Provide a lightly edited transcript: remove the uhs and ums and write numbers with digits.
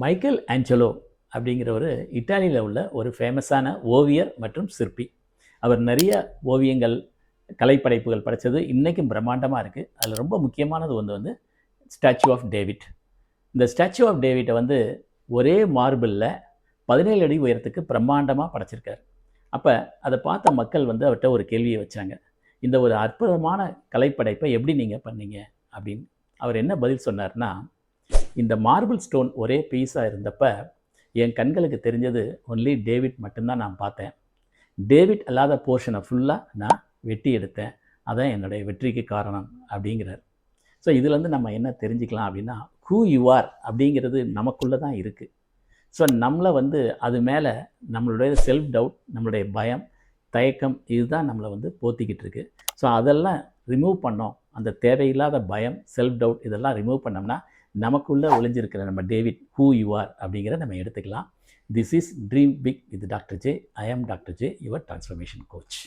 Michael Angelo அப்படிங்கிற ஒரு இத்தாலியில் உள்ள ஒரு ஃபேமஸான ஓவியர் மற்றும் சிற்பி. அவர் நிறைய ஓவியங்கள், கலைப்படைப்புகள் படைத்தது இன்றைக்கும் பிரம்மாண்டமாக இருக்குது. அதில் ரொம்ப முக்கியமானது வந்து ஸ்டாச்சு ஆஃப் டேவிட். இந்த ஸ்டாச்சு ஆஃப் டேவிட்டை வந்து ஒரே மார்பிளில் 17 அடி உயரத்துக்கு பிரம்மாண்டமாக படைச்சிருக்காரு. அப்போ அதை பார்த்த மக்கள் வந்து அவர்கிட்ட ஒரு கேள்வியை வச்சாங்க, இந்த ஒரு அற்புதமான கலைப்படைப்பை எப்படி நீங்கள் பண்ணீங்க அப்படின்னு. அவர் என்ன பதில் சொன்னார்னா, இந்த மார்பிள் ஸ்டோன் ஒரே பீஸாக இருந்தப்ப என் கண்களுக்கு தெரிஞ்சது ஒன்லி டேவிட் மட்டும்தான் நான் பார்த்தேன். டேவிட் அல்லாத போர்ஷனை ஃபுல்லாக நான் வெட்டி எடுத்தேன். அதான் என்னுடைய வெற்றிக்கு காரணம் அப்படிங்கிறார். ஸோ இதுலேருந்து நம்ம என்ன தெரிஞ்சுக்கலாம் அப்படின்னா, ஹூ யூ ஆர் அப்படிங்கிறது நமக்குள்ளே தான் இருக்குது. ஸோ நம்மளை வந்து அது மேலே நம்மளுடைய செல்ஃப் டவுட், நம்மளுடைய பயம், தயக்கம், இதுதான் நம்மளை வந்து போத்திக்கிட்டு இருக்கு. ஸோ அதெல்லாம் ரிமூவ் பண்ணோம். அந்த தேவையில்லாத பயம், செல்ஃப் டவுட் இதெல்லாம் ரிமூவ் பண்ணோம்னா நமக்குள்ளே ஒளிஞ்சிருக்கிற நம்ம டேவிட் ஹூ யூ ஆர் அப்படிங்கிறத நம்ம எடுத்துக்கலாம். This is dream big with doctor J. I am doctor J, your transformation coach.